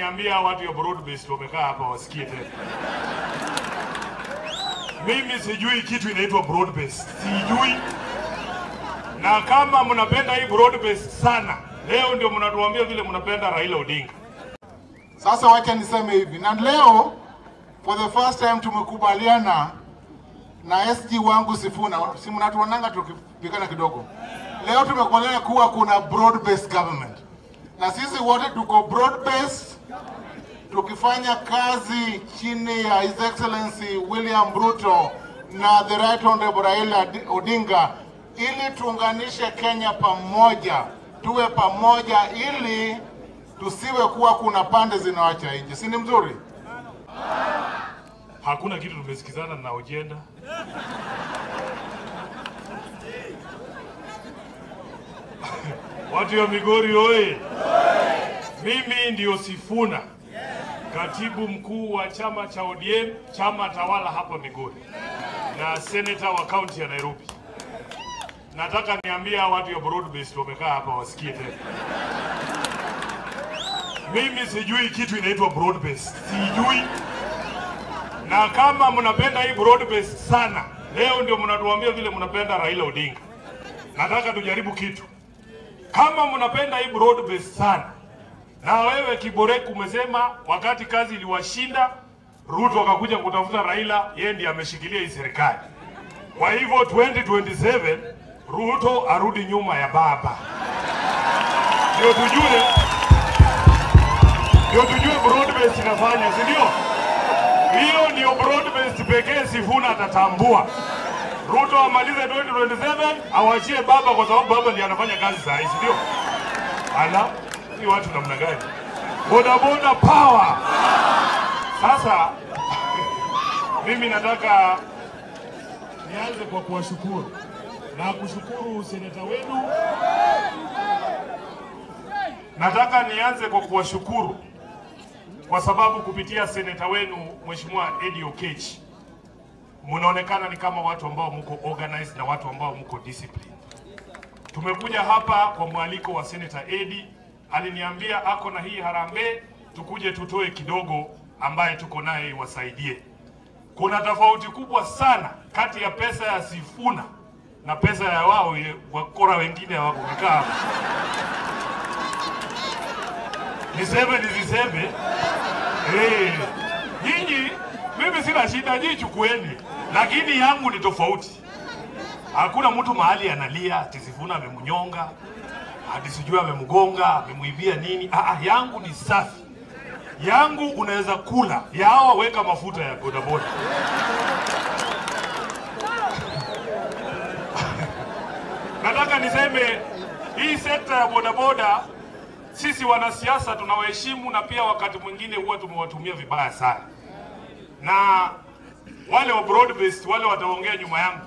niambia watu ya broad based wamekaa hapa wasikie tena. Mimi sijui kitu inaitwa broad based. Sijui. Na kama mnapenda hii broad based sana, leo ndio mnatuambia vile mnapenda Raila Odinga. Sasa wacha niseme hivi, na leo for the first time tumekubaliana na SG wangu Sifuna, si mnatuonanga tukipigana kidogo. Leo tumekubaliana kuwa kuna broad based government. Na sisi wote tuko broad based, tukifanya kazi chini ya His Excellency William Ruto na the Right Honorable Raila Odinga, ili tuunganishe Kenya pamoja, tuwe pamoja, ili tusiwe kuwa kuna pande zinawacha nje. Si ni mzuri? Hakuna kitu tumesikizana na agenda. Watu ya Migori oye! Mimi ndio Sifuna, katibu mkuu wa chama cha ODM, chama tawala hapa Migori, na senator wa county ya Nairobi. Nataka niambia watu ya broad based wamekaa hapa wasikie tena. Mimi sijui kitu inaitwa broad based. Sijui. Na kama mnapenda hii broad based sana, leo ndio mnatuambia vile mnapenda Raila Odinga. Nataka tujaribu kitu. Kama mnapenda hii broad based sana, na wewe Kiborek umesema wakati kazi iliwashinda, Ruto akakuja kutafuta Raila, yeye ndiye ameshikilia hii serikali. Kwa hivyo 2027 Ruto arudi nyuma ya baba. Ndio tujue broad based inafanya, si ndio? Hiyo ndio broad based pekee Sifuna atatambua. Ruto amalize 2027, awachie baba kwa sababu baba ndiye anafanya kazi saa hizi, ndio? Ala, ni watu namna gani? Boda boda power. Sasa mimi nataka nianze kwa kuwashukuru na kushukuru seneta wenu. Nataka nianze kwa kuwashukuru kwa sababu kupitia seneta wenu Mheshimiwa Eddie Oketch, mnaonekana ni kama watu ambao mko organized na watu ambao mko disciplined. Tumekuja hapa kwa mwaliko wa Senator Eddie, aliniambia ako na hii harambee, tukuje tutoe kidogo ambaye tuko naye wasaidie. Kuna tofauti kubwa sana kati ya pesa ya Sifuna na pesa ya wao wakora wengine wako kukaa. Niseme. Nyinyi, mimi sina shida, nyinyi chukueni. Lakini yangu ni tofauti. Hakuna mtu mahali analia, ati Sifuna amemnyonga, ati sijui amemgonga, amemuibia nini. Yangu ni safi. Yangu unaweza kula, yao weka mafuta ya bodaboda. Nataka niseme hii sekta ya bodaboda, sisi wanasiasa tunawaheshimu, na pia wakati mwingine huwa tumewatumia vibaya sana. Na wale wa broad based, wale wataongea nyuma yangu,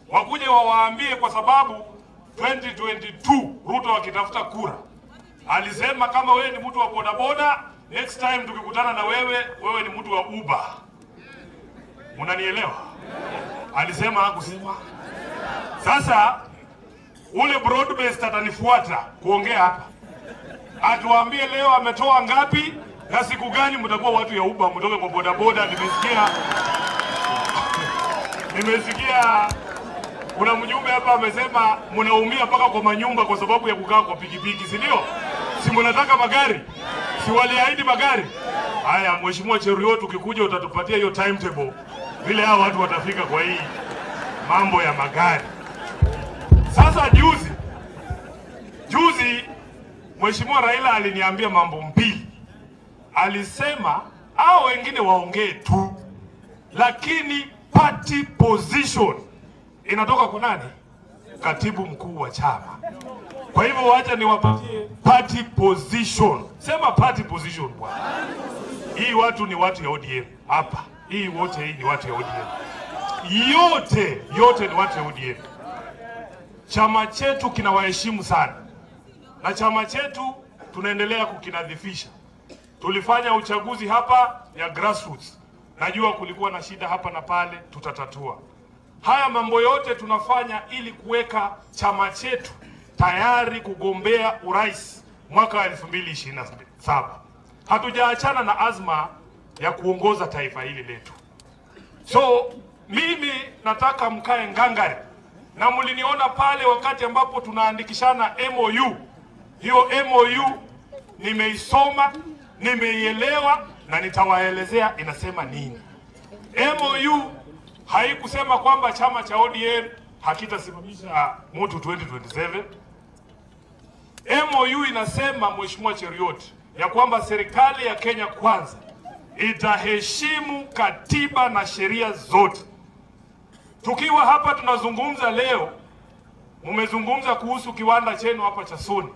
wakuje wawaambie, kwa sababu 2022 Ruto akitafuta kura alisema kama wewe ni mtu wa bodaboda, next time tukikutana na wewe ni mtu wa Uber. Unanielewa? Alisema hakusema. Sasa ule broad based atanifuata kuongea hapa, atuambie leo ametoa ngapi na siku gani mtakuwa watu ya Uber mtoke kwa bodaboda. Nimesikia kuna mjumbe hapa amesema mnaumia mpaka kwa manyumba kwa sababu ya kukaa kwa pikipiki, si ndio? Si mnataka magari? Si waliahidi magari? Haya, Mheshimiwa Cheruiyot, ukikuja utatupatia hiyo timetable vile hao watu watafika kwa hii mambo ya magari. Sasa juzi Mheshimiwa Raila aliniambia mambo mbili. Alisema hao wengine waongee tu, lakini party position inatoka kwa nani? Katibu mkuu wa chama. Kwa hivyo wacha niwapatie party position. Sema party position bwana. Hii watu ni watu ya ODM hapa. Hii ni watu ya ODM. Yote ni watu ya ODM. Chama chetu kinawaheshimu sana. Na chama chetu tunaendelea kukinadhifisha. Tulifanya uchaguzi hapa ya grassroots. Najua kulikuwa na shida hapa na pale, tutatatua. Haya mambo yote tunafanya ili kuweka chama chetu tayari kugombea urais mwaka 2027. hatujaachana na azma ya kuongoza taifa hili letu. So mimi nataka mkae ngangari, na mliniona pale wakati ambapo tunaandikishana MOU. Hiyo MOU nimeisoma, nimeielewa na nitawaelezea inasema nini. MOU haikusema kwamba chama cha ODM hakitasimamisha mtu 2027. MOU inasema, Mheshimiwa Cheruiyot, ya kwamba serikali ya Kenya Kwanza itaheshimu katiba na sheria zote. Tukiwa hapa tunazungumza leo, mmezungumza kuhusu kiwanda chenu hapa cha Sony.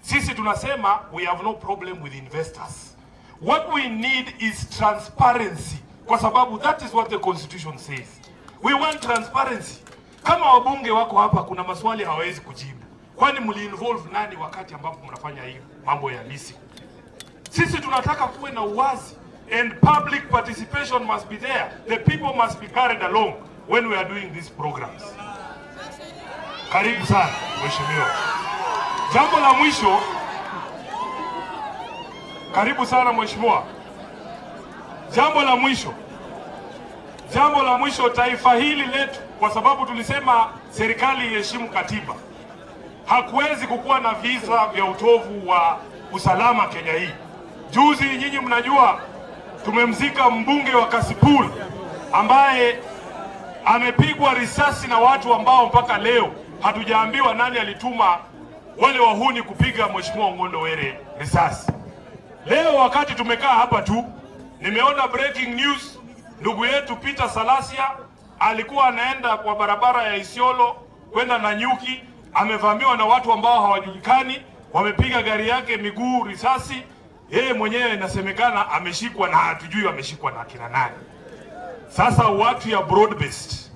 Sisi tunasema we have no problem with investors. What we need is transparency, kwa sababu that is what the constitution says. We want transparency. Kama wabunge wako hapa, kuna maswali hawawezi kujibu. Kwani mli-involve nani wakati ambapo mnafanya hiyo mambo ya leasing? Sisi tunataka kuwe na uwazi, and public participation must be there. The people must be carried along when we are doing these programs. Karibu sana Mheshimiwa. Jambo la mwisho, karibu sana Mheshimiwa. Jambo la mwisho, taifa hili letu, kwa sababu tulisema serikali iheshimu katiba, hakuwezi kukuwa na visa vya utovu wa usalama Kenya hii. Juzi nyinyi mnajua tumemzika mbunge wa Kasipul ambaye amepigwa risasi na watu ambao mpaka leo hatujaambiwa nani alituma wale wahuni kupiga Mheshimiwa Ngondo Were risasi. Leo wakati tumekaa hapa tu, nimeona breaking news, ndugu yetu Peter Salasia alikuwa anaenda kwa barabara ya Isiolo kwenda Nanyuki, amevamiwa na watu ambao hawajulikani, wamepiga gari yake miguu risasi. Yeye mwenyewe inasemekana ameshikwa na hatujui ameshikwa na kina nani. Sasa watu ya broad based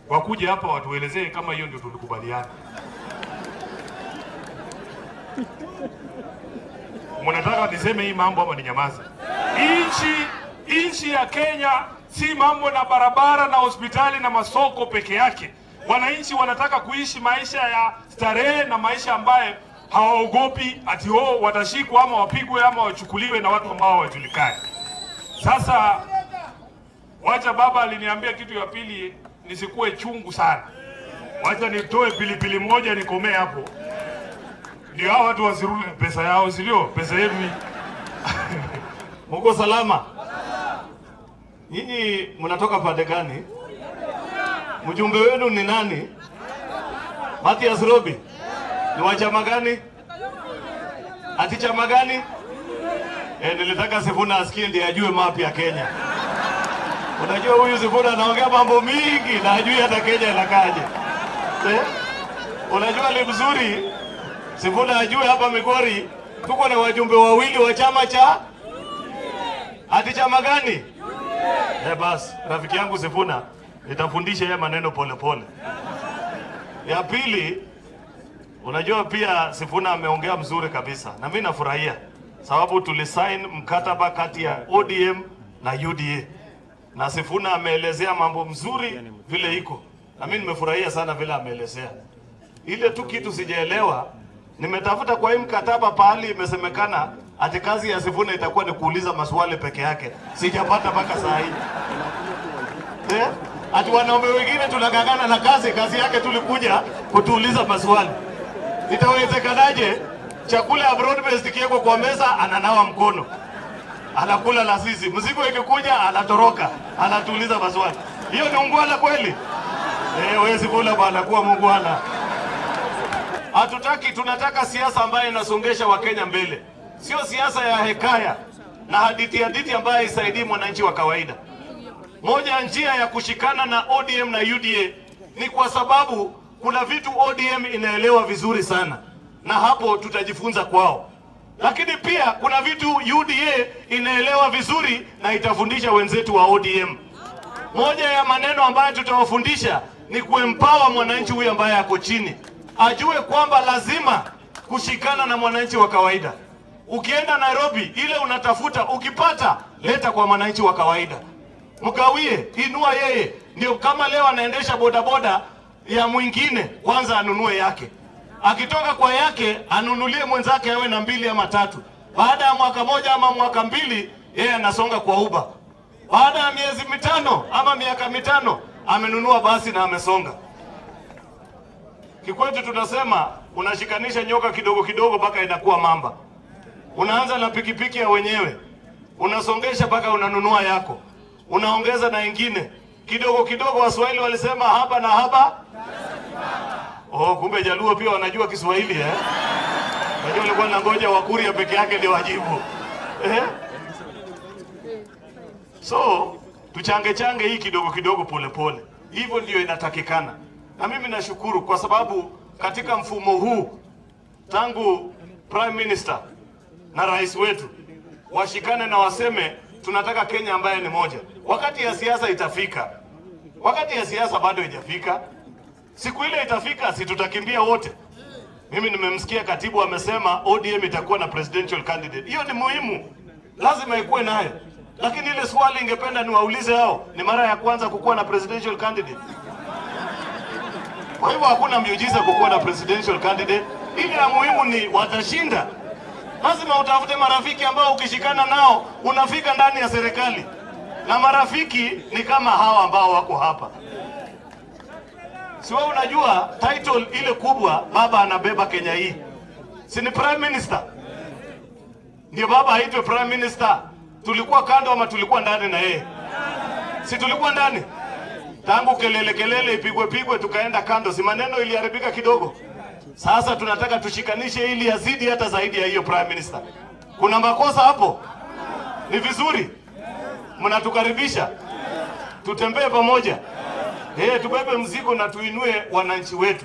wakuje hapa watuelezee kama hiyo ndio tulikubaliana. Mnataka niseme hii mambo ama ninyamaze? Nchi ya Kenya si mambo na barabara na hospitali na masoko peke yake. Wananchi wanataka kuishi maisha ya starehe na maisha ambaye hawaogopi ati watashikwa ama wapigwe ama wachukuliwe na watu ambao hawajulikani. Sasa wacha baba aliniambia kitu ya pili nisikuwe chungu sana. Wacha nitoe pilipili moja nikomee hapo. Ndio hao watu wasirudi pesa yao, sio pesa yetu. Mko salama? Nyinyi mnatoka pande gani? Mjumbe wenu ni nani? Mathias Robi. Ni wa chama gani? Ati chama gani? Nilitaka Sifuna asikie ndiye ajue mapi ya Kenya. Unajua huyu Sifuna anaongea mambo mingi na ajui hata Kenya inakaje. Unajua ni mzuri Sifuna ajue hapa Migori tuko na wajumbe wawili wa chama cha ati chama gani? Basi rafiki yangu Sifuna nitafundisha yeye maneno pole pole. Ya pili, unajua pia Sifuna ameongea mzuri kabisa na mimi nafurahia sababu tulisign mkataba kati ya ODM na UDA na Sifuna ameelezea mambo mzuri vile iko na mimi nimefurahia sana vile ameelezea. Ile tu kitu sijaelewa, nimetafuta kwa hii mkataba pahali imesemekana ati kazi ya Sifuna itakuwa ni kuuliza maswali peke yake. Sijapata mpaka saa hii. Ati wanaume wengine tunagangana na kazi yake tulikuja kutuuliza maswali. Itawezekanaje chakula ya broad based kiwekwa kwa meza ananawa mkono, anakula la sisi, mzigo ikikuja anatoroka, anatuuliza maswali? Hiyo ni ungwana kweli? Wewe Sifuna bwana, kuwa muungwana. Hatutaki, tunataka siasa ambayo inasongesha Wakenya mbele, sio siasa ya hekaya na hadithi ambayo isaidii mwananchi wa kawaida. Moja ya njia ya kushikana na ODM na UDA ni kwa sababu kuna vitu ODM inaelewa vizuri sana na hapo tutajifunza kwao, lakini pia kuna vitu UDA inaelewa vizuri na itafundisha wenzetu wa ODM. Moja ya maneno ambayo tutawafundisha ni kuempower mwananchi huyu ambaye ako chini, ajue kwamba lazima kushikana na mwananchi wa kawaida. Ukienda Nairobi, ile unatafuta ukipata, leta kwa mwananchi wa kawaida. Mgawie, inua yeye. Ndio kama leo anaendesha bodaboda ya mwingine, kwanza anunue yake. Akitoka kwa yake, anunulie mwenzake awe na 2 ama 3. Baada ya mwaka moja ama mwaka mbili, yeye anasonga kwa Uber. Baada ya miezi mitano ama miaka mitano, amenunua basi na amesonga. Kikwetu tunasema unashikanisha nyoka kidogo kidogo mpaka inakuwa mamba. Unaanza na pikipiki ya wenyewe, unasongesha mpaka unanunua yako, unaongeza na ingine kidogo kidogo. Waswahili walisema haba na haba. Oh, kumbe Jaluo pia wanajua Kiswahili eh? Najua walikuwa nangoja Wakuria peke yake ndio wajibu. So, tuchange hii kidogo kidogo pole pole. Hivyo ndio inatakikana. Na mimi nashukuru kwa sababu katika mfumo huu tangu Prime Minister na rais wetu washikane na waseme tunataka Kenya ambaye ni moja. Wakati ya siasa itafika. Wakati ya siasa bado haijafika. Siku ile itafika, si tutakimbia wote. Mimi nimemsikia katibu amesema ODM itakuwa na presidential candidate. Hiyo ni muhimu. Lazima ikuwe naye. Lakini ile swali ingependa niwaulize hao, ni mara ya kwanza kukuwa na presidential candidate? Kwa hivyo hakuna miujiza kukuwa na presidential candidate. Ile ya muhimu ni watashinda. Lazima utafute marafiki ambao ukishikana nao unafika ndani ya serikali. Na marafiki ni kama hawa ambao wako hapa. Si wewe unajua title ile kubwa baba anabeba Kenya hii? Si ni prime minister? Ndio baba aitwe prime minister. Tulikuwa kando ama tulikuwa ndani na yeye? Si tulikuwa ndani? Tangu kelele ipigwe tukaenda kando, si maneno iliharibika kidogo. Sasa tunataka tushikanishe ili yazidi hata zaidi ya hiyo prime minister. Kuna makosa hapo? Ni vizuri mnatukaribisha tutembee pamoja. Tubebe mzigo na tuinue wananchi wetu.